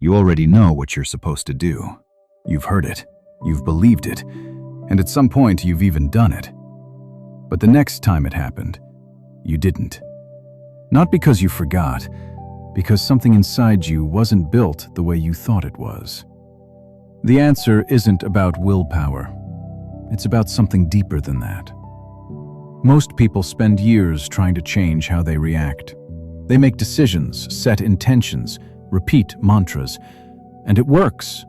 You already know what you're supposed to do. You've heard it, you've believed it, and at some point you've even done it. But the next time it happened, you didn't. Not because you forgot, because something inside you wasn't built the way you thought it was. The answer isn't about willpower. It's about something deeper than that. Most people spend years trying to change how they react. They make decisions, set intentions, repeat mantras, and it works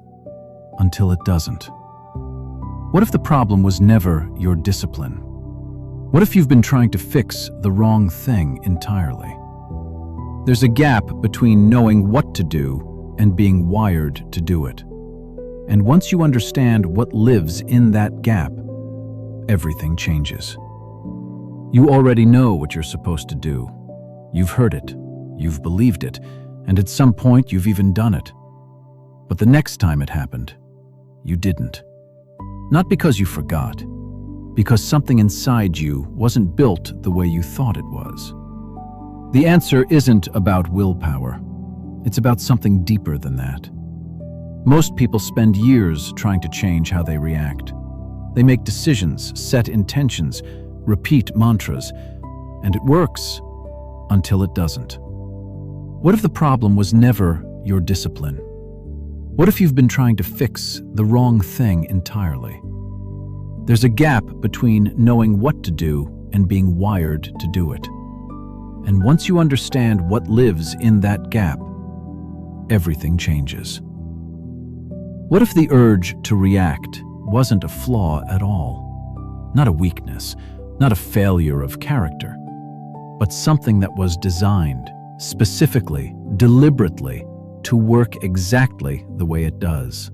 until it doesn't. What if the problem was never your discipline? What if you've been trying to fix the wrong thing entirely? There's a gap between knowing what to do and being wired to do it. And once you understand what lives in that gap, everything changes. You already know what you're supposed to do. You've heard it, you've believed it, and at some point you've even done it. But the next time it happened, you didn't. Not because you forgot, because something inside you wasn't built the way you thought it was. The answer isn't about willpower. It's about something deeper than that. Most people spend years trying to change how they react. They make decisions, set intentions, repeat mantras, and it works until it doesn't. What if the problem was never your discipline? What if you've been trying to fix the wrong thing entirely? There's a gap between knowing what to do and being wired to do it. And once you understand what lives in that gap, everything changes. What if the urge to react wasn't a flaw at all? Not a weakness, not a failure of character, but something that was designed, specifically, deliberately, to work exactly the way it does.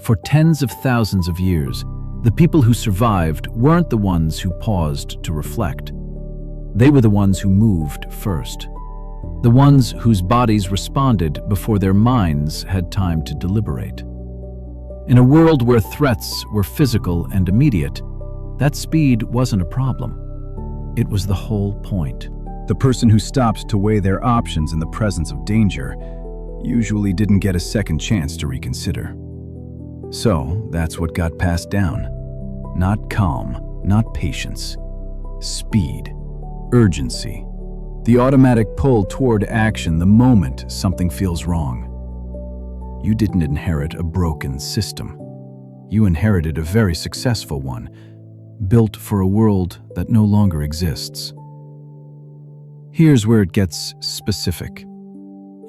For tens of thousands of years, the people who survived weren't the ones who paused to reflect. They were the ones who moved first. The ones whose bodies responded before their minds had time to deliberate. In a world where threats were physical and immediate, that speed wasn't a problem. It was the whole point. The person who stopped to weigh their options in the presence of danger usually didn't get a second chance to reconsider. So that's what got passed down. Not calm, not patience. Speed, urgency. The automatic pull toward action the moment something feels wrong. You didn't inherit a broken system. You inherited a very successful one, built for a world that no longer exists. Here's where it gets specific.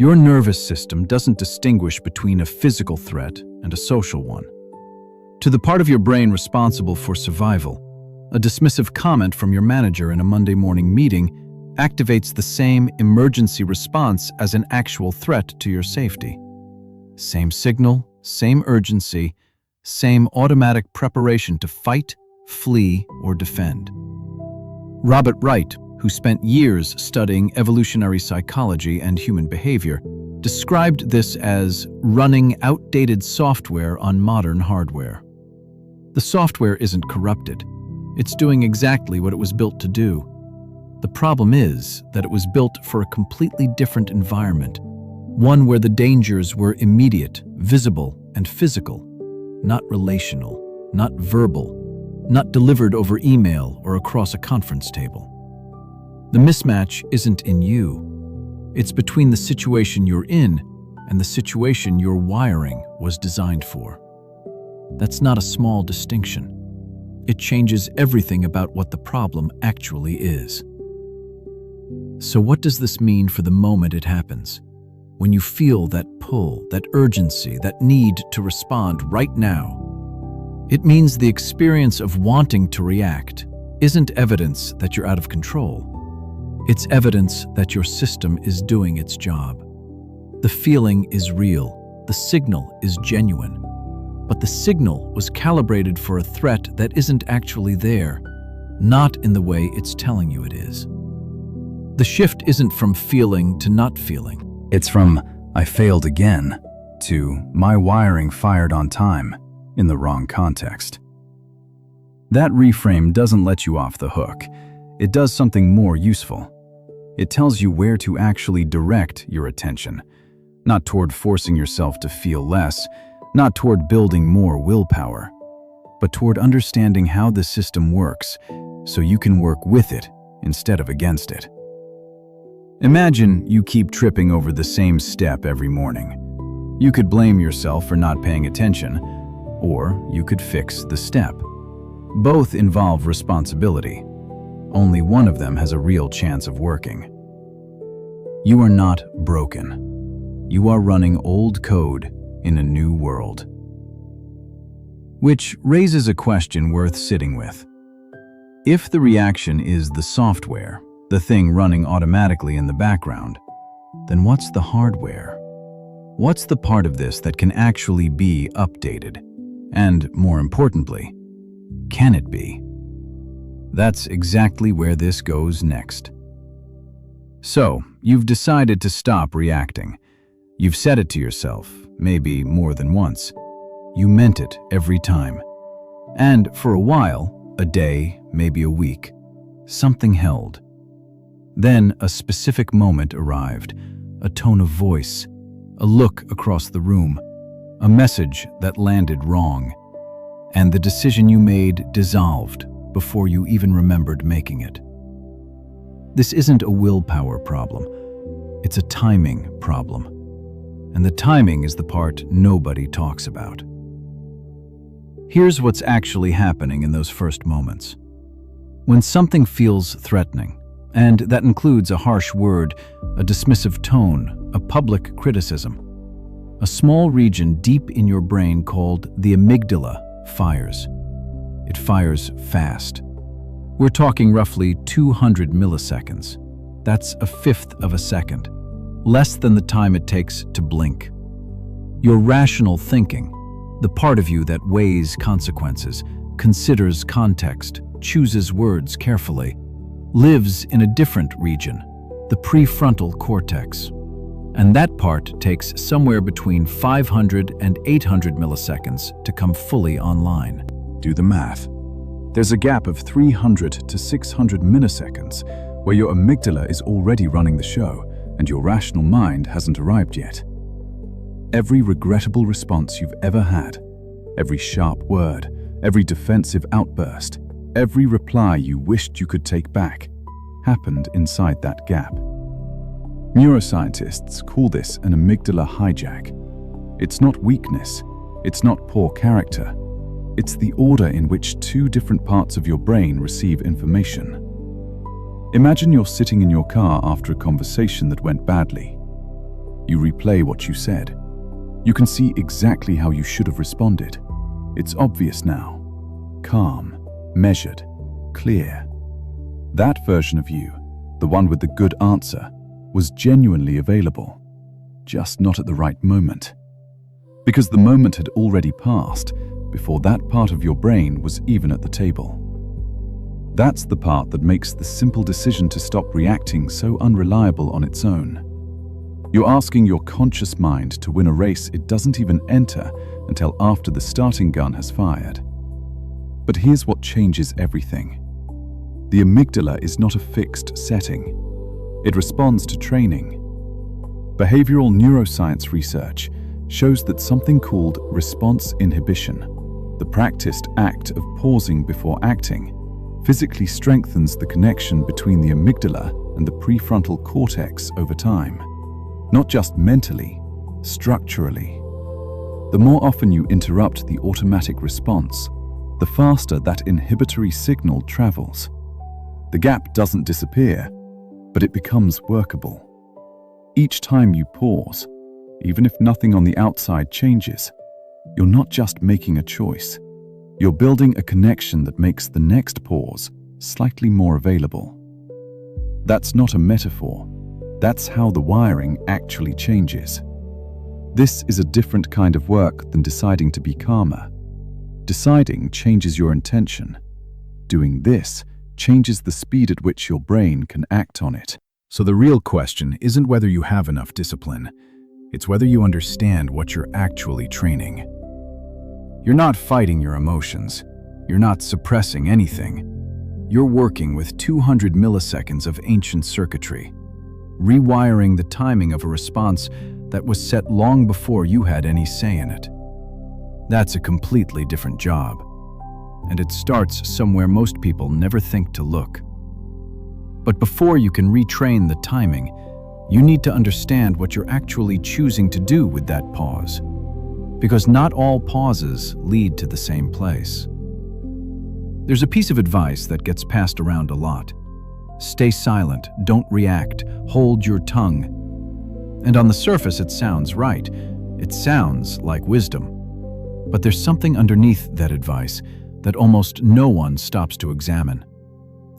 Your nervous system doesn't distinguish between a physical threat and a social one. To the part of your brain responsible for survival, a dismissive comment from your manager in a Monday morning meeting activates the same emergency response as an actual threat to your safety. Same signal, same urgency, same automatic preparation to fight, flee, or defend. Robert Wright, who spent years studying evolutionary psychology and human behavior, described this as running outdated software on modern hardware. The software isn't corrupted. It's doing exactly what it was built to do. The problem is that it was built for a completely different environment, one where the dangers were immediate, visible, and physical, not relational, not verbal, not delivered over email or across a conference table. The mismatch isn't in you. It's between the situation you're in and the situation your wiring was designed for. That's not a small distinction. It changes everything about what the problem actually is. So what does this mean for the moment it happens? When you feel that pull, that urgency, that need to respond right now? It means the experience of wanting to react isn't evidence that you're out of control. It's evidence that your system is doing its job. The feeling is real. The signal is genuine. But the signal was calibrated for a threat that isn't actually there, not in the way it's telling you it is. The shift isn't from feeling to not feeling. It's from "I failed again" to "my wiring fired on time" in the wrong context. That reframe doesn't let you off the hook. It does something more useful. It tells you where to actually direct your attention, Not toward forcing yourself to feel less, not toward building more willpower, but toward understanding how the system works so you can work with it instead of against it. Imagine you keep tripping over the same step every morning. You could blame yourself for not paying attention, or you could fix the step. Both involve responsibility. Only one of them has a real chance of working. You are not broken. You are running old code in a new world. Which raises a question worth sitting with. If the reaction is the software, the thing running automatically in the background, then what's the hardware? What's the part of this that can actually be updated? And more importantly, can it be? That's exactly where this goes next. So, you've decided to stop reacting. You've said it to yourself, maybe more than once. You meant it every time. And for a while, a day, maybe a week, something held. Then a specific moment arrived, a tone of voice, a look across the room, a message that landed wrong, and the decision you made dissolved before you even remembered making it. This isn't a willpower problem, it's a timing problem. And the timing is the part nobody talks about. Here's what's actually happening in those first moments. When something feels threatening, and that includes a harsh word, a dismissive tone, a public criticism, a small region deep in your brain called the amygdala fires. It fires fast. We're talking roughly 200 milliseconds. That's a fifth of a second, less than the time it takes to blink. Your rational thinking, the part of you that weighs consequences, considers context, chooses words carefully, lives in a different region, the prefrontal cortex. And that part takes somewhere between 500 and 800 milliseconds to come fully online. Do the math. There's a gap of 300 to 600 milliseconds where your amygdala is already running the show and your rational mind hasn't arrived yet. Every regrettable response you've ever had, every sharp word, every defensive outburst, every reply you wished you could take back, happened inside that gap. Neuroscientists call this an amygdala hijack. It's not weakness, it's not poor character. It's the order in which two different parts of your brain receive information. Imagine you're sitting in your car after a conversation that went badly. You replay what you said. You can see exactly how you should have responded. It's obvious now. Calm, measured, clear. That version of you, the one with the good answer, was genuinely available, just not at the right moment. Because the moment had already passed before that part of your brain was even at the table. That's the part that makes the simple decision to stop reacting so unreliable on its own. You're asking your conscious mind to win a race it doesn't even enter until after the starting gun has fired. But here's what changes everything. The amygdala is not a fixed setting. It responds to training. Behavioral neuroscience research shows that something called response inhibition, the practiced act of pausing before acting, physically strengthens the connection between the amygdala and the prefrontal cortex over time. Not just mentally, structurally. The more often you interrupt the automatic response, the faster that inhibitory signal travels. The gap doesn't disappear, but it becomes workable. Each time you pause, even if nothing on the outside changes, you're not just making a choice. You're building a connection that makes the next pause slightly more available. That's not a metaphor. That's how the wiring actually changes. This is a different kind of work than deciding to be calmer. Deciding changes your intention. Doing this changes the speed at which your brain can act on it. So the real question isn't whether you have enough discipline. It's whether you understand what you're actually training. You're not fighting your emotions. You're not suppressing anything. You're working with 200 milliseconds of ancient circuitry, rewiring the timing of a response that was set long before you had any say in it. That's a completely different job, and it starts somewhere most people never think to look. But before you can retrain the timing, you need to understand what you're actually choosing to do with that pause. Because not all pauses lead to the same place. There's a piece of advice that gets passed around a lot. Stay silent, don't react, hold your tongue. And on the surface it sounds right. It sounds like wisdom. But there's something underneath that advice that almost no one stops to examine.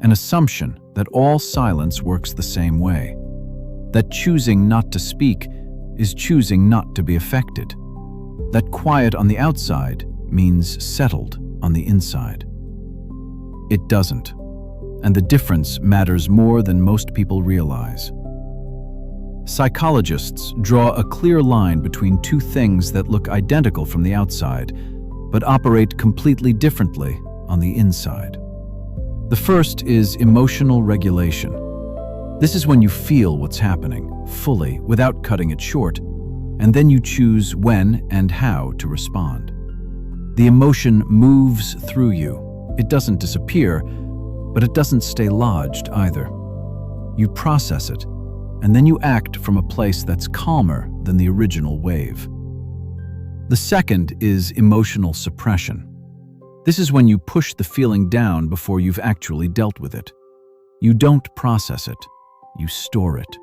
An assumption that all silence works the same way. That choosing not to speak is choosing not to be affected. That quiet on the outside means settled on the inside. It doesn't, and the difference matters more than most people realize. Psychologists draw a clear line between two things that look identical from the outside, but operate completely differently on the inside. The first is emotional regulation. This is when you feel what's happening, fully, without cutting it short, and then you choose when and how to respond. The emotion moves through you. It doesn't disappear, but it doesn't stay lodged either. You process it, and then you act from a place that's calmer than the original wave. The second is emotional suppression. This is when you push the feeling down before you've actually dealt with it. You don't process it, you store it.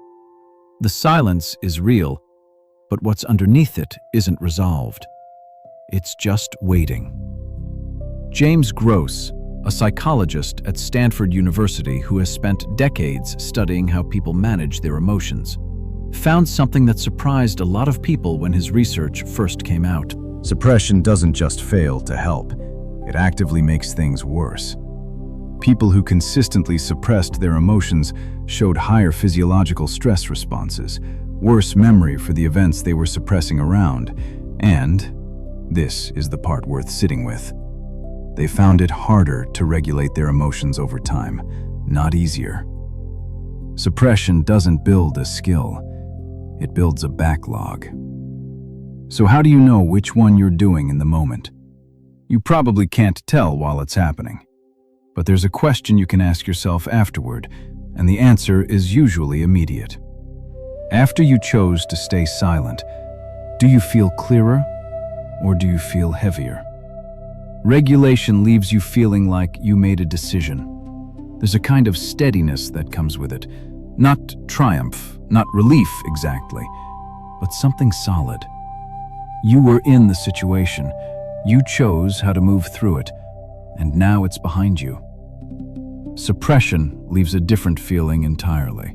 The silence is real, but what's underneath it isn't resolved. It's just waiting. James Gross, a psychologist at Stanford University who has spent decades studying how people manage their emotions, found something that surprised a lot of people when his research first came out. Suppression doesn't just fail to help, it actively makes things worse. People who consistently suppressed their emotions showed higher physiological stress responses, worse memory for the events they were suppressing around, and, this is the part worth sitting with, they found it harder to regulate their emotions over time, not easier. Suppression doesn't build a skill, it builds a backlog. So how do you know which one you're doing in the moment? You probably can't tell while it's happening. But there's a question you can ask yourself afterward, and the answer is usually immediate. After you chose to stay silent, do you feel clearer or do you feel heavier? Regulation leaves you feeling like you made a decision. There's a kind of steadiness that comes with it. Not triumph, not relief exactly, but something solid. You were in the situation. You chose how to move through it, and now it's behind you. Suppression leaves a different feeling entirely.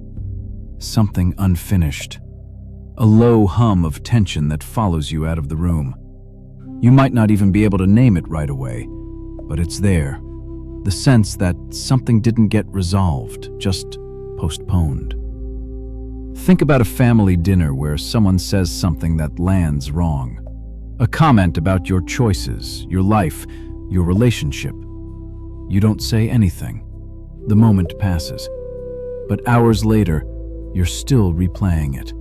Something unfinished. A low hum of tension that follows you out of the room. You might not even be able to name it right away, but it's there. The sense that something didn't get resolved, just postponed. Think about a family dinner where someone says something that lands wrong. A comment about your choices, your life, your relationship. You don't say anything. The moment passes. But hours later, you're still replaying it.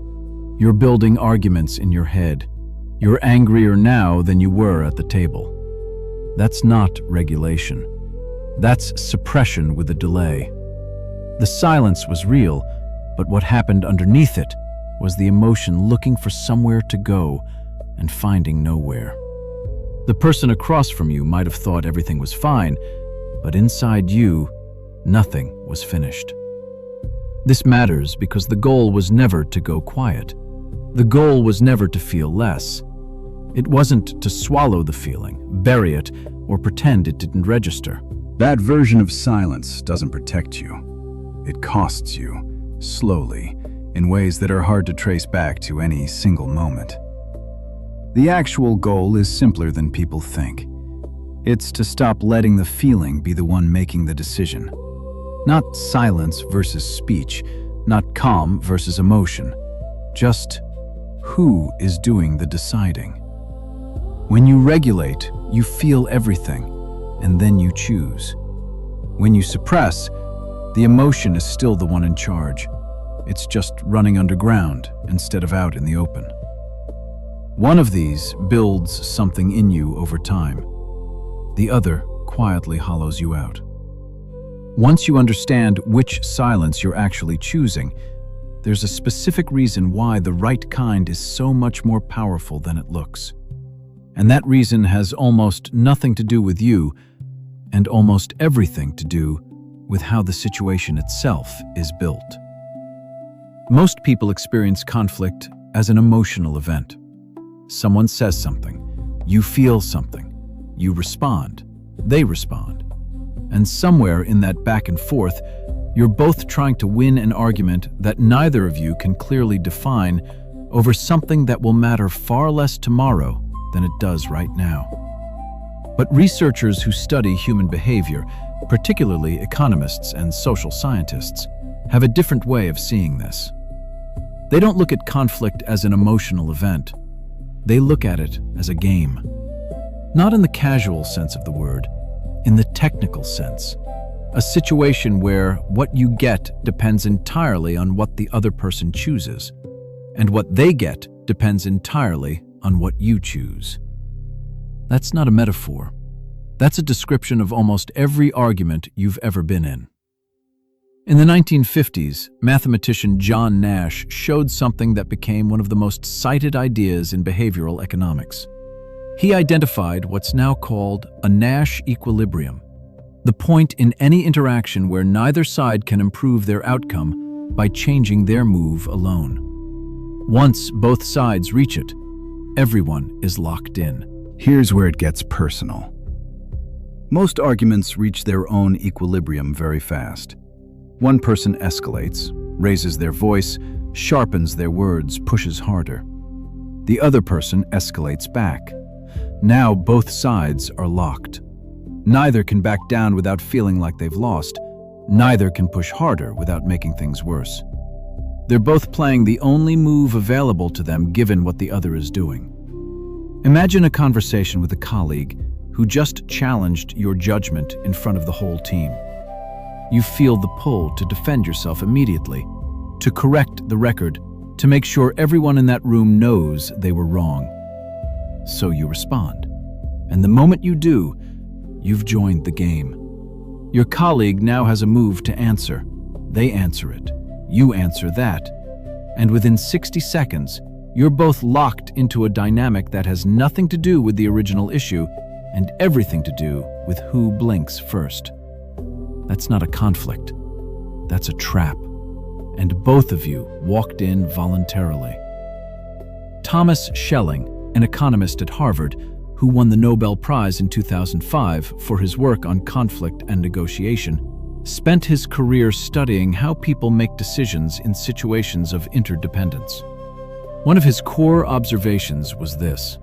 You're building arguments in your head. You're angrier now than you were at the table. That's not regulation. That's suppression with a delay. The silence was real, but what happened underneath it was the emotion looking for somewhere to go and finding nowhere. The person across from you might have thought everything was fine, but inside you, nothing was finished. This matters because the goal was never to go quiet. The goal was never to feel less. It wasn't to swallow the feeling, bury it, or pretend it didn't register. That version of silence doesn't protect you. It costs you, slowly, in ways that are hard to trace back to any single moment. The actual goal is simpler than people think. It's to stop letting the feeling be the one making the decision. Not silence versus speech, not calm versus emotion. Just who is doing the deciding. When you regulate, you feel everything, and then you choose. When you suppress, the emotion is still the one in charge. It's just running underground instead of out in the open. One of these builds something in you over time. The other quietly hollows you out. Once you understand which silence you're actually choosing, there's a specific reason why the right kind is so much more powerful than it looks. And that reason has almost nothing to do with you, and almost everything to do with how the situation itself is built. Most people experience conflict as an emotional event. Someone says something, you feel something, you respond, they respond. And somewhere in that back and forth, you're both trying to win an argument that neither of you can clearly define over something that will matter far less tomorrow than it does right now. But researchers who study human behavior, particularly economists and social scientists, have a different way of seeing this. They don't look at conflict as an emotional event. They look at it as a game. Not in the casual sense of the word, in the technical sense. A situation where what you get depends entirely on what the other person chooses, and what they get depends entirely on what you choose. That's not a metaphor. That's a description of almost every argument you've ever been in. In the 1950s, mathematician John Nash showed something that became one of the most cited ideas in behavioral economics. He identified what's now called a Nash equilibrium, the point in any interaction where neither side can improve their outcome by changing their move alone. Once both sides reach it, everyone is locked in. Here's where it gets personal. Most arguments reach their own equilibrium very fast. One person escalates, raises their voice, sharpens their words, pushes harder. The other person escalates back. Now both sides are locked. Neither can back down without feeling like they've lost. Neither can push harder without making things worse. They're both playing the only move available to them given what the other is doing. Imagine a conversation with a colleague who just challenged your judgment in front of the whole team. You feel the pull to defend yourself immediately, to correct the record, to make sure everyone in that room knows they were wrong. So you respond. And the moment you do, you've joined the game. Your colleague now has a move to answer. They answer it. You answer that. And within 60 seconds, you're both locked into a dynamic that has nothing to do with the original issue and everything to do with who blinks first. That's not a conflict. That's a trap. And both of you walked in voluntarily. Thomas Schelling, an economist at Harvard, who won the Nobel Prize in 2005 for his work on conflict and negotiation, spent his career studying how people make decisions in situations of interdependence. One of his core observations was this: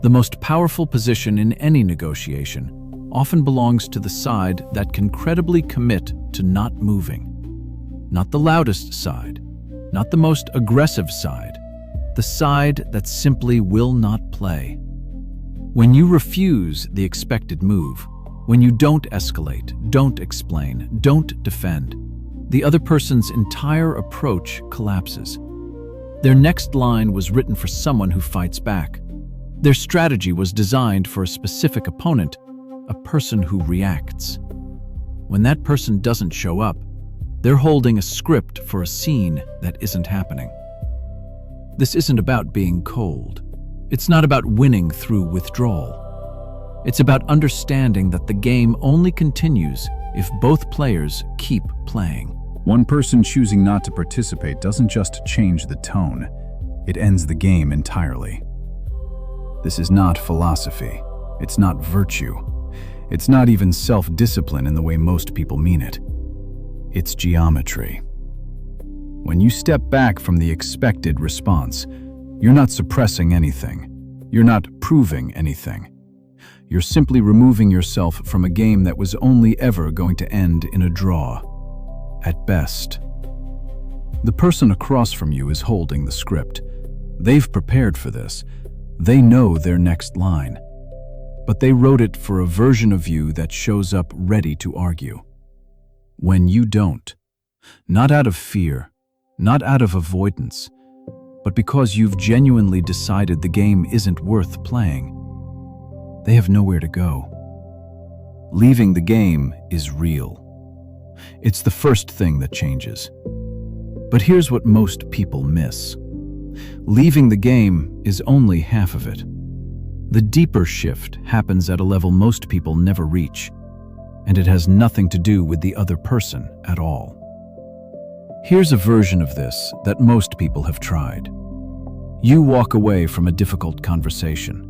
the most powerful position in any negotiation often belongs to the side that can credibly commit to not moving. Not the loudest side, not the most aggressive side, the side that simply will not play. When you refuse the expected move, when you don't escalate, don't explain, don't defend, the other person's entire approach collapses. Their next line was written for someone who fights back. Their strategy was designed for a specific opponent, a person who reacts. When that person doesn't show up, they're holding a script for a scene that isn't happening. This isn't about being cold. It's not about winning through withdrawal. It's about understanding that the game only continues if both players keep playing. One person choosing not to participate doesn't just change the tone, it ends the game entirely. This is not philosophy. It's not virtue. It's not even self-discipline in the way most people mean it. It's geometry. When you step back from the expected response, you're not suppressing anything. You're not proving anything. You're simply removing yourself from a game that was only ever going to end in a draw, at best. The person across from you is holding the script. They've prepared for this. They know their next line. But they wrote it for a version of you that shows up ready to argue. When you don't, not out of fear, not out of avoidance, but because you've genuinely decided the game isn't worth playing. They have nowhere to go. Leaving the game is real. It's the first thing that changes. But here's what most people miss. Leaving the game is only half of it. The deeper shift happens at a level most people never reach, and it has nothing to do with the other person at all. Here's a version of this that most people have tried. You walk away from a difficult conversation,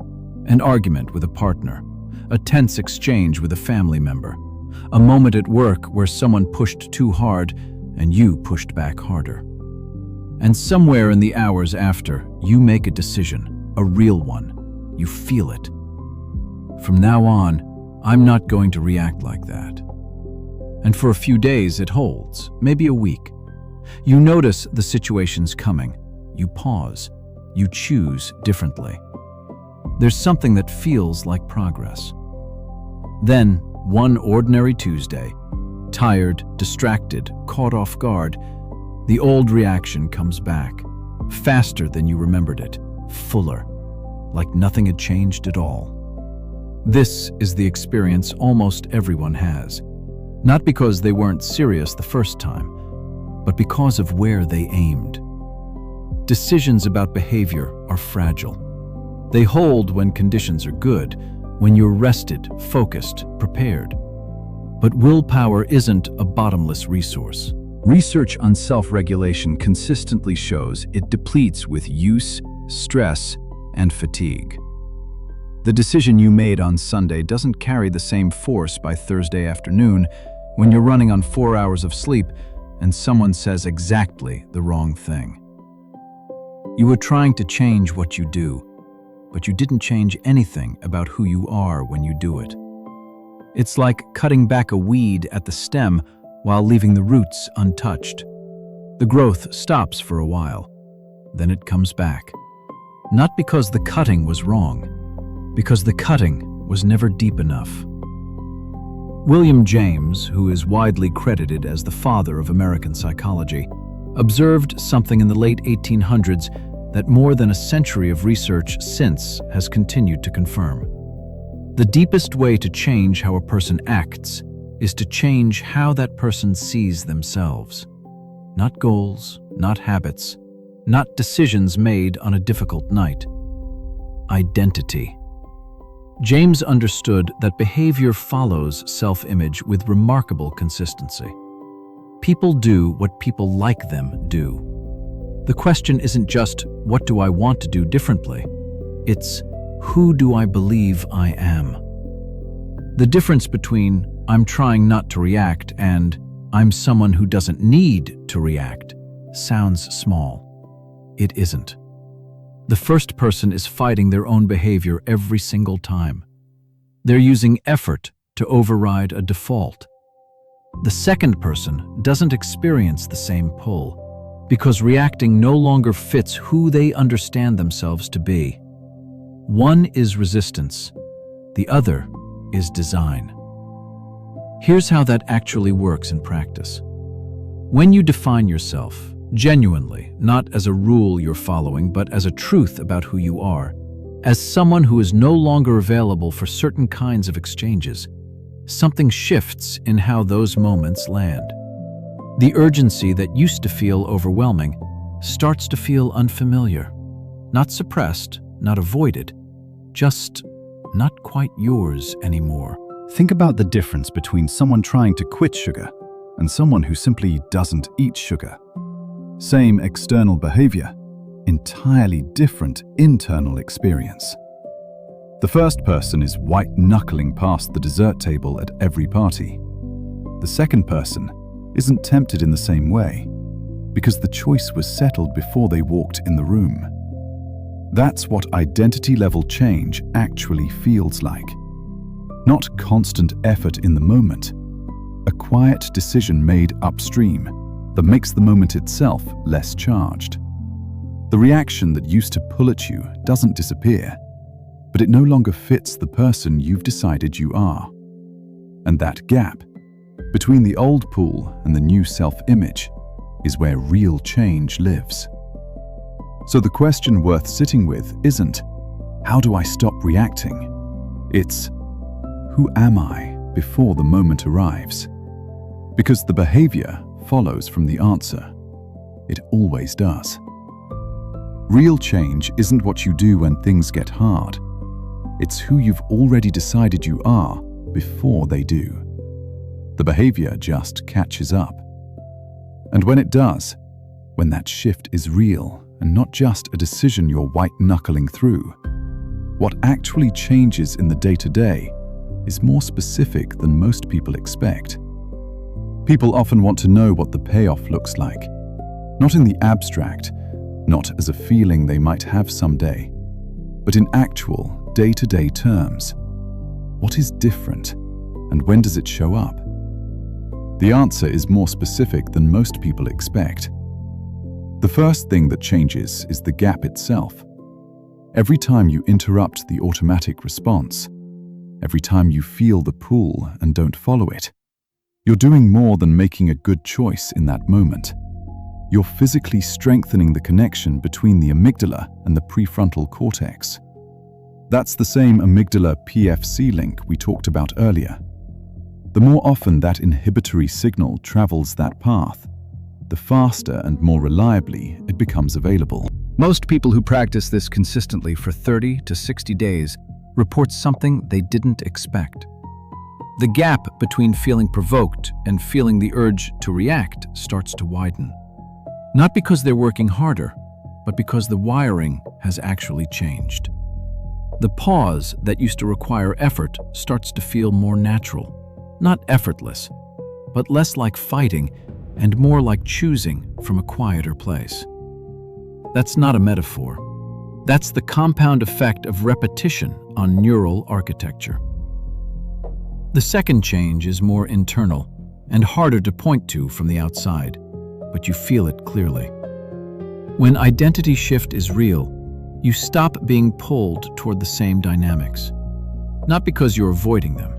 an argument with a partner, a tense exchange with a family member, a moment at work where someone pushed too hard and you pushed back harder. And somewhere in the hours after, you make a decision, a real one. You feel it. From now on, I'm not going to react like that. And for a few days it holds, maybe a week. You notice the situation's coming. You pause. You choose differently. There's something that feels like progress. Then, one ordinary Tuesday, tired, distracted, caught off guard, the old reaction comes back, faster than you remembered it, fuller, like nothing had changed at all. This is the experience almost everyone has, not because they weren't serious the first time, but because of where they aimed. Decisions about behavior are fragile. They hold when conditions are good, when you're rested, focused, prepared. But willpower isn't a bottomless resource. Research on self-regulation consistently shows it depletes with use, stress, and fatigue. The decision you made on Sunday doesn't carry the same force by Thursday afternoon when you're running on 4 hours of sleep and someone says exactly the wrong thing. You were trying to change what you do, but you didn't change anything about who you are when you do it. It's like cutting back a weed at the stem while leaving the roots untouched. The growth stops for a while, then it comes back. Not because the cutting was wrong, because the cutting was never deep enough. William James, who is widely credited as the father of American psychology, observed something in the late 1800s that more than a century of research since has continued to confirm. The deepest way to change how a person acts is to change how that person sees themselves. Not goals, not habits, not decisions made on a difficult night. Identity. James understood that behavior follows self-image with remarkable consistency. People do what people like them do. The question isn't just, what do I want to do differently? It's, who do I believe I am? The difference between I'm trying not to react and I'm someone who doesn't need to react sounds small. It isn't. The first person is fighting their own behavior every single time. They're using effort to override a default. The second person doesn't experience the same pull because reacting no longer fits who they understand themselves to be. One is resistance, the other is design. Here's how that actually works in practice. When you define yourself, genuinely, not as a rule you're following, but as a truth about who you are, as someone who is no longer available for certain kinds of exchanges, something shifts in how those moments land. The urgency that used to feel overwhelming starts to feel unfamiliar. Not suppressed, not avoided, just not quite yours anymore. Think about the difference between someone trying to quit sugar and someone who simply doesn't eat sugar. Same external behavior, entirely different internal experience. The first person is white-knuckling past the dessert table at every party. The second person isn't tempted in the same way, because the choice was settled before they walked in the room. That's what identity-level change actually feels like. Not constant effort in the moment, a quiet decision made upstream that makes the moment itself less charged. The reaction that used to pull at you doesn't disappear, but it no longer fits the person you've decided you are. And that gap between the old pool and the new self-image is where real change lives. So the question worth sitting with isn't, how do I stop reacting? It's, who am I before the moment arrives? Because the behavior follows from the answer. It always does. Real change isn't what you do when things get hard. It's who you've already decided you are before they do. The behavior just catches up. And when it does, when that shift is real and not just a decision you're white-knuckling through, what actually changes in the day-to-day is more specific than most people expect. People often want to know what the payoff looks like, not in the abstract, not as a feeling they might have someday, but in actual, day-to-day terms. What is different, and when does it show up? The answer is more specific than most people expect. The first thing that changes is the gap itself. Every time you interrupt the automatic response, every time you feel the pull and don't follow it, you're doing more than making a good choice in that moment. You're physically strengthening the connection between the amygdala and the prefrontal cortex. That's the same amygdala PFC link we talked about earlier. The more often that inhibitory signal travels that path, the faster and more reliably it becomes available. Most people who practice this consistently for 30 to 60 days report something they didn't expect. The gap between feeling provoked and feeling the urge to react starts to widen. Not because they're working harder, but because the wiring has actually changed. The pause that used to require effort starts to feel more natural. Not effortless, but less like fighting and more like choosing from a quieter place. That's not a metaphor. That's the compound effect of repetition on neural architecture. The second change is more internal and harder to point to from the outside, but you feel it clearly. When identity shift is real, you stop being pulled toward the same dynamics. Not because you're avoiding them,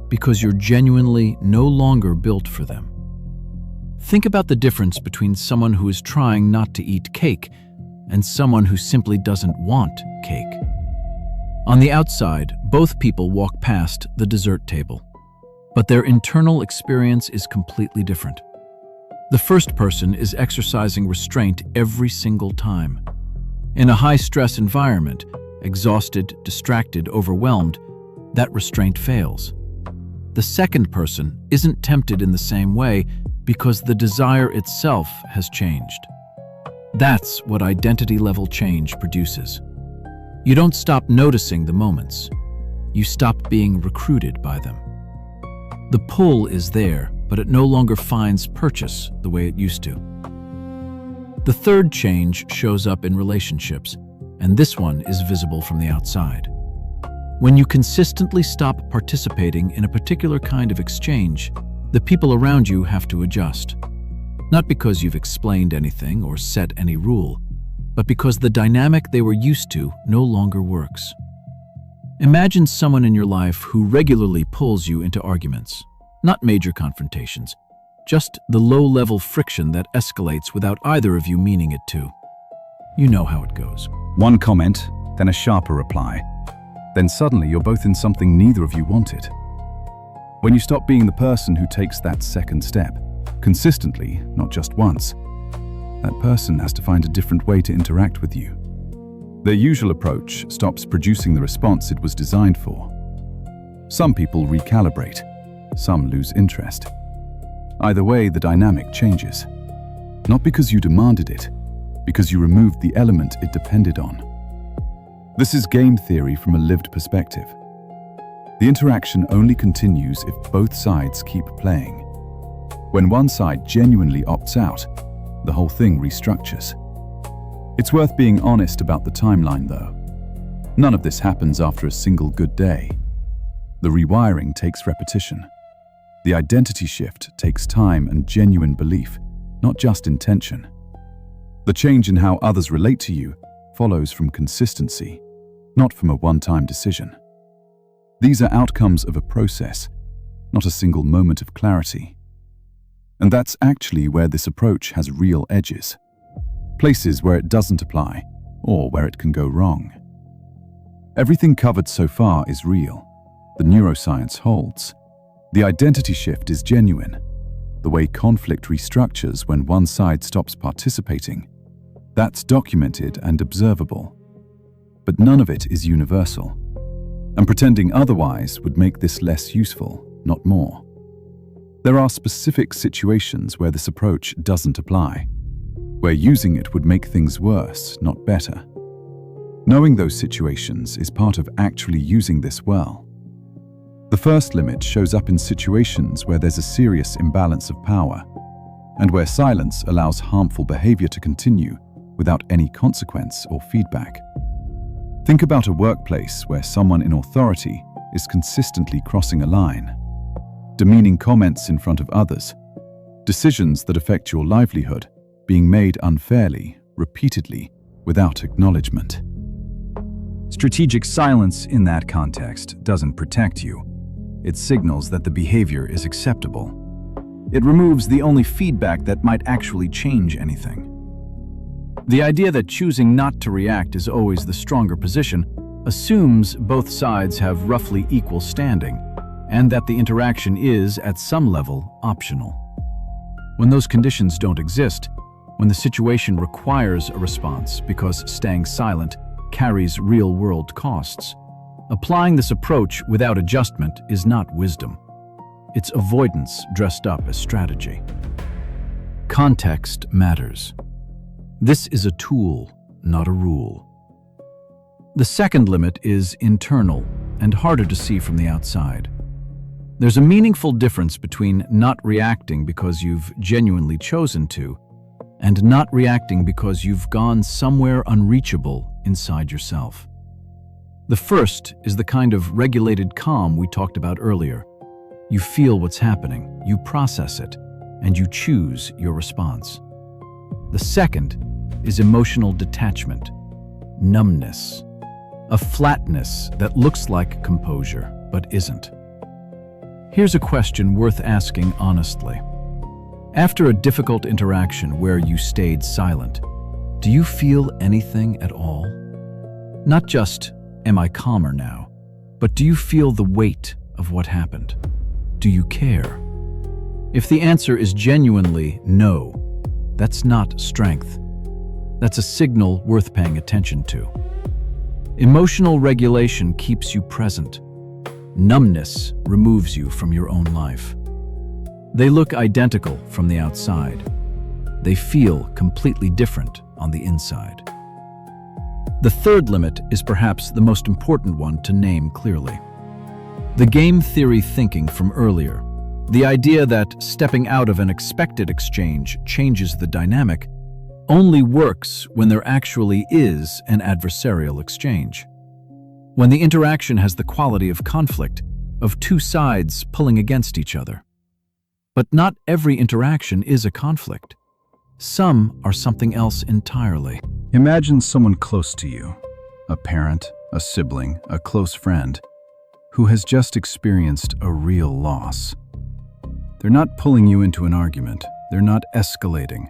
because you're genuinely no longer built for them. Think about the difference between someone who is trying not to eat cake and someone who simply doesn't want cake. On the outside, both people walk past the dessert table, but their internal experience is completely different. The first person is exercising restraint every single time. In a high-stress environment, exhausted, distracted, overwhelmed, that restraint fails. The second person isn't tempted in the same way because the desire itself has changed. That's what identity-level change produces. You don't stop noticing the moments. You stop being recruited by them. The pull is there, but it no longer finds purchase the way it used to. The third change shows up in relationships, and this one is visible from the outside. When you consistently stop participating in a particular kind of exchange, the people around you have to adjust. Not because you've explained anything or set any rule, but because the dynamic they were used to no longer works. Imagine someone in your life who regularly pulls you into arguments, not major confrontations, just the low-level friction that escalates without either of you meaning it to. You know how it goes. One comment, then a sharper reply. Then suddenly you're both in something neither of you wanted. When you stop being the person who takes that second step, consistently, not just once, that person has to find a different way to interact with you. Their usual approach stops producing the response it was designed for. Some people recalibrate, some lose interest. Either way, the dynamic changes. Not because you demanded it, because you removed the element it depended on. This is game theory from a lived perspective. The interaction only continues if both sides keep playing. When one side genuinely opts out, the whole thing restructures. It's worth being honest about the timeline, though. None of this happens after a single good day. The rewiring takes repetition. The identity shift takes time and genuine belief, not just intention. The change in how others relate to you follows from consistency, not from a one-time decision. These are outcomes of a process, not a single moment of clarity. And that's actually where this approach has real edges. Places where it doesn't apply or where it can go wrong. Everything covered so far is real. The neuroscience holds. The identity shift is genuine. The way conflict restructures when one side stops participating, that's documented and observable. But none of it is universal. And pretending otherwise would make this less useful, not more. There are specific situations where this approach doesn't apply, where using it would make things worse, not better. Knowing those situations is part of actually using this well. The first limit shows up in situations where there's a serious imbalance of power, and where silence allows harmful behavior to continue without any consequence or feedback. Think about a workplace where someone in authority is consistently crossing a line, demeaning comments in front of others, decisions that affect your livelihood being made unfairly, repeatedly, without acknowledgement. Strategic silence in that context doesn't protect you. It signals that the behavior is acceptable. It removes the only feedback that might actually change anything. The idea that choosing not to react is always the stronger position assumes both sides have roughly equal standing, and that the interaction is, at some level, optional. When those conditions don't exist, when the situation requires a response because staying silent carries real-world costs, applying this approach without adjustment is not wisdom. It's avoidance dressed up as strategy. Context matters. This is a tool, not a rule. The second limit is internal and harder to see from the outside. There's a meaningful difference between not reacting because you've genuinely chosen to, and not reacting because you've gone somewhere unreachable inside yourself. The first is the kind of regulated calm we talked about earlier. You feel what's happening, you process it, and you choose your response. The second is emotional detachment, numbness, a flatness that looks like composure but isn't. Here's a question worth asking honestly. After a difficult interaction where you stayed silent, do you feel anything at all? Not just, am I calmer now, but do you feel the weight of what happened? Do you care? If the answer is genuinely no, that's not strength. That's a signal worth paying attention to. Emotional regulation keeps you present. Numbness removes you from your own life. They look identical from the outside. They feel completely different on the inside. The third limit is perhaps the most important one to name clearly. The game theory thinking from earlier, the idea that stepping out of an expected exchange changes the dynamic, only works when there actually is an adversarial exchange. When the interaction has the quality of conflict, of two sides pulling against each other. But not every interaction is a conflict. Some are something else entirely. Imagine someone close to you, a parent, a sibling, a close friend, who has just experienced a real loss. They're not pulling you into an argument. They're not escalating.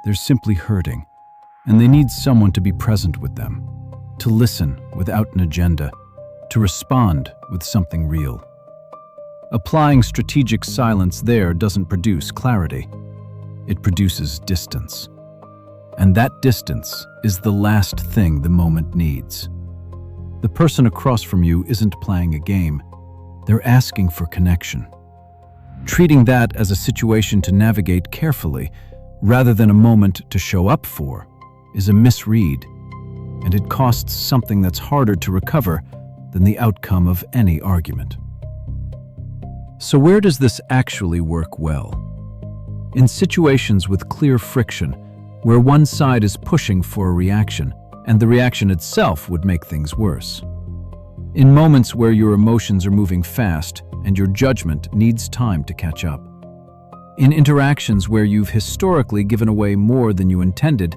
They're simply hurting, and they need someone to be present with them, to listen without an agenda, to respond with something real. Applying strategic silence there doesn't produce clarity. It produces distance. And that distance is the last thing the moment needs. The person across from you isn't playing a game. They're asking for connection. Treating that as a situation to navigate carefully, rather than a moment to show up for, is a misread, and it costs something that's harder to recover than the outcome of any argument. So where does this actually work well? In situations with clear friction, where one side is pushing for a reaction, and the reaction itself would make things worse. In moments where your emotions are moving fast and your judgment needs time to catch up. In interactions where you've historically given away more than you intended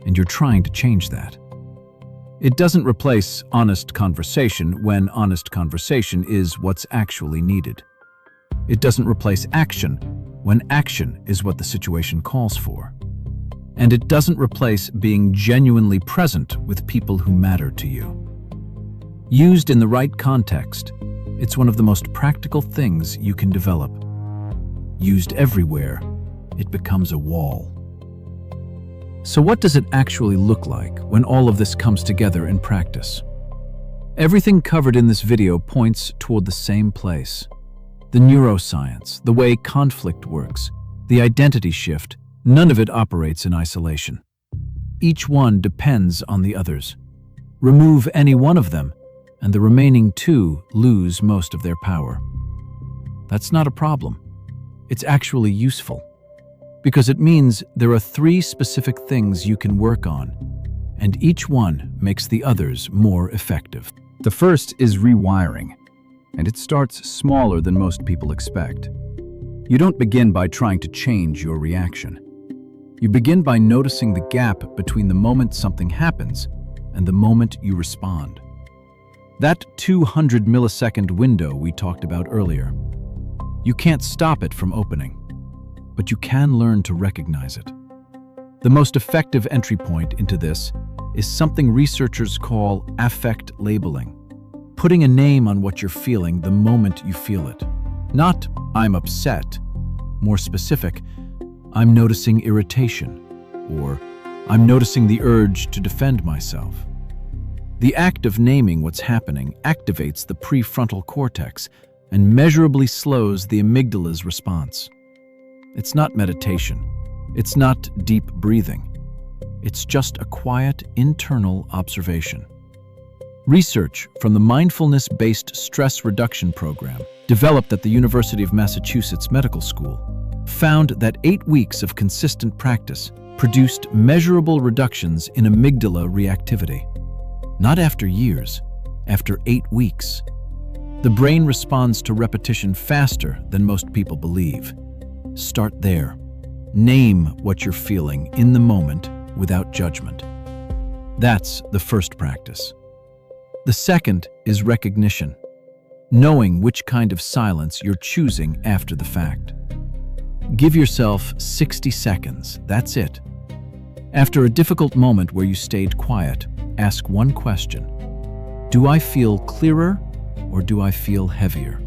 and you're trying to change that. It doesn't replace honest conversation when honest conversation is what's actually needed. It doesn't replace action when action is what the situation calls for. And it doesn't replace being genuinely present with people who matter to you. Used in the right context, it's one of the most practical things you can develop. Used everywhere, it becomes a wall. So what does it actually look like when all of this comes together in practice? Everything covered in this video points toward the same place. The neuroscience, the way conflict works, the identity shift, none of it operates in isolation. Each one depends on the others. Remove any one of them, and the remaining two lose most of their power. That's not a problem. It's actually useful, because it means there are 3 specific things you can work on, and each one makes the others more effective. The first is rewiring, and it starts smaller than most people expect. You don't begin by trying to change your reaction. You begin by noticing the gap between the moment something happens and the moment you respond. That 200 millisecond window we talked about earlier. You can't stop it from opening, but you can learn to recognize it. The most effective entry point into this is something researchers call affect labeling. Putting a name on what you're feeling the moment you feel it. Not, I'm upset. More specific, I'm noticing irritation, or I'm noticing the urge to defend myself. The act of naming what's happening activates the prefrontal cortex and measurably slows the amygdala's response. It's not meditation. It's not deep breathing. It's just a quiet, internal observation. Research from the mindfulness-based stress reduction program developed at the University of Massachusetts Medical School found that 8 weeks of consistent practice produced measurable reductions in amygdala reactivity. Not after years, after 8 weeks. The brain responds to repetition faster than most people believe. Start there. Name what you're feeling in the moment without judgment. That's the first practice. The second is recognition, knowing which kind of silence you're choosing after the fact. Give yourself 60 seconds, that's it. After a difficult moment where you stayed quiet, ask one question. Do I feel clearer or do I feel heavier?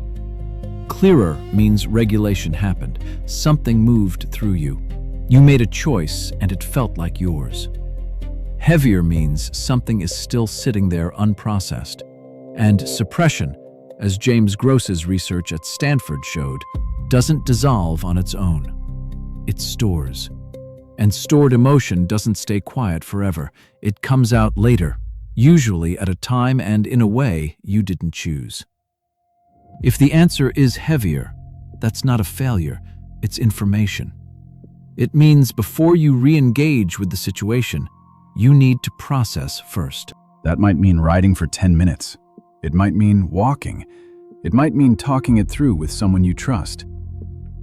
Clearer means regulation happened, something moved through you. You made a choice and it felt like yours. Heavier means something is still sitting there unprocessed. And suppression, as James Gross's research at Stanford showed, doesn't dissolve on its own. It stores. And stored emotion doesn't stay quiet forever. It comes out later, usually at a time and in a way you didn't choose. If the answer is heavier, that's not a failure, it's information. It means before you re-engage with the situation, you need to process first. That might mean riding for 10 minutes. It might mean walking. It might mean talking it through with someone you trust.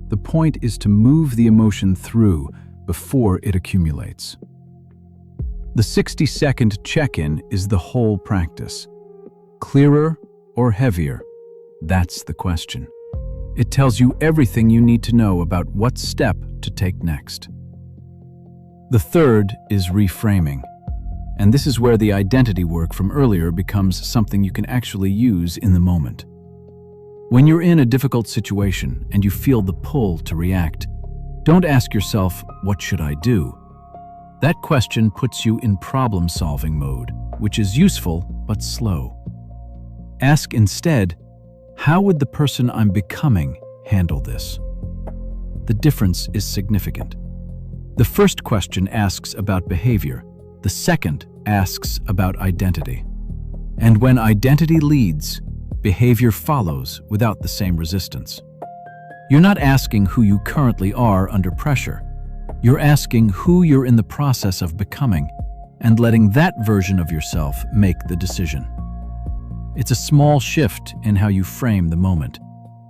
The point is to move the emotion through before it accumulates. The 60-second check-in is the whole practice. Clearer or heavier? That's the question. It tells you everything you need to know about what step to take next. The third is reframing. And this is where the identity work from earlier becomes something you can actually use in the moment. When you're in a difficult situation and you feel the pull to react, don't ask yourself, what should I do? That question puts you in problem-solving mode, which is useful but slow. Ask instead, how would the person I'm becoming handle this? The difference is significant. The first question asks about behavior. The second asks about identity. And when identity leads, behavior follows without the same resistance. You're not asking who you currently are under pressure. You're asking who you're in the process of becoming and letting that version of yourself make the decision. It's a small shift in how you frame the moment,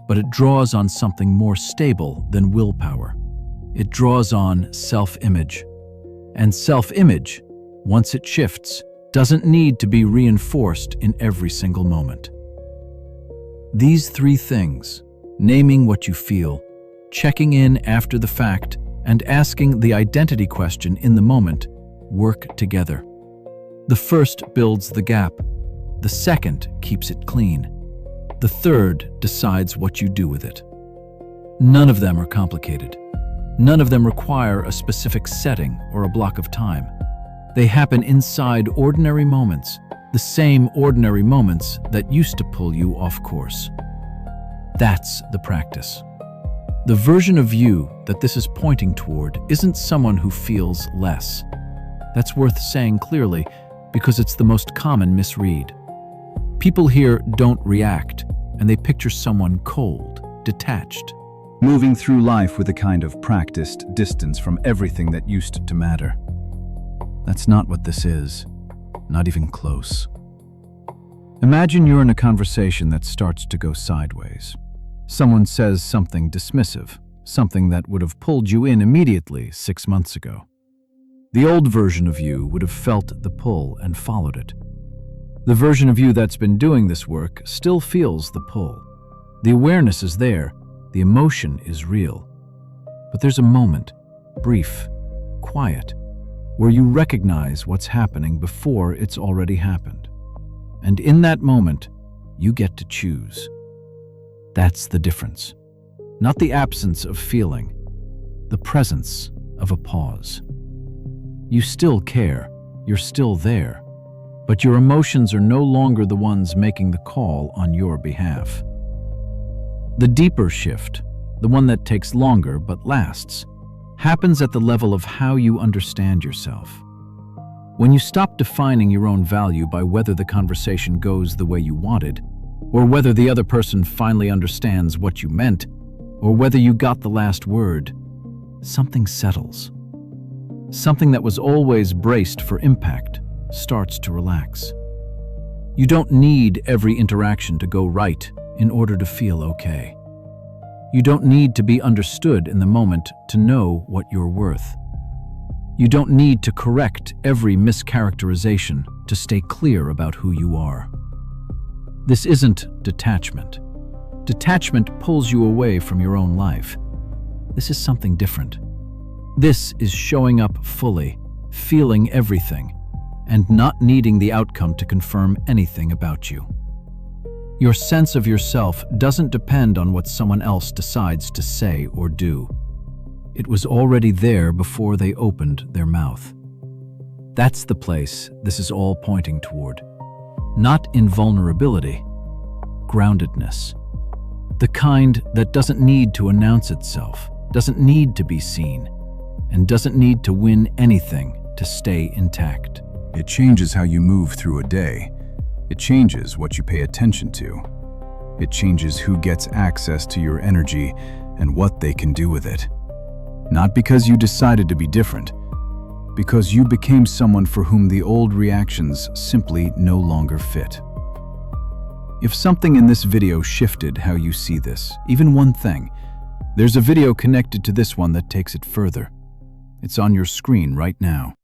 but it draws on something more stable than willpower. It draws on self-image. And self-image, once it shifts, doesn't need to be reinforced in every single moment. These 3 things, naming what you feel, checking in after the fact, and asking the identity question in the moment work together. The first builds the gap. The second keeps it clean. The third decides what you do with it. None of them are complicated. None of them require a specific setting or a block of time. They happen inside ordinary moments, the same ordinary moments that used to pull you off course. That's the practice. The version of you that this is pointing toward isn't someone who feels less. That's worth saying clearly because it's the most common misread. People here don't react, and they picture someone cold, detached, Moving through life with a kind of practiced distance from everything that used to matter. That's not what this is. Not even close. Imagine you're in a conversation that starts to go sideways. Someone says something dismissive, something that would have pulled you in immediately 6 months ago. The old version of you would have felt the pull and followed it. The version of you that's been doing this work still feels the pull. The awareness is there, the emotion is real. But there's a moment, brief, quiet, where you recognize what's happening before it's already happened. And in that moment, you get to choose. That's the difference. Not the absence of feeling, the presence of a pause. You still care, you're still there, but your emotions are no longer the ones making the call on your behalf. The deeper shift, the one that takes longer but lasts, happens at the level of how you understand yourself. When you stop defining your own value by whether the conversation goes the way you wanted, or whether the other person finally understands what you meant, or whether you got the last word, something settles. Something that was always braced for impact starts to relax. You don't need every interaction to go right in order to feel okay. You don't need to be understood in the moment to know what you're worth. You don't need to correct every mischaracterization to stay clear about who you are. This isn't detachment. Detachment pulls you away from your own life. This is something different. This is showing up fully, feeling everything, and not needing the outcome to confirm anything about you. Your sense of yourself doesn't depend on what someone else decides to say or do. It was already there before they opened their mouth. That's the place this is all pointing toward. Not invulnerability, groundedness. The kind that doesn't need to announce itself, doesn't need to be seen, and doesn't need to win anything to stay intact. It changes how you move through a day. It changes what you pay attention to. It changes who gets access to your energy and what they can do with it. Not because you decided to be different, because you became someone for whom the old reactions simply no longer fit. If something in this video shifted how you see this, even one thing, there's a video connected to this one that takes it further. It's on your screen right now.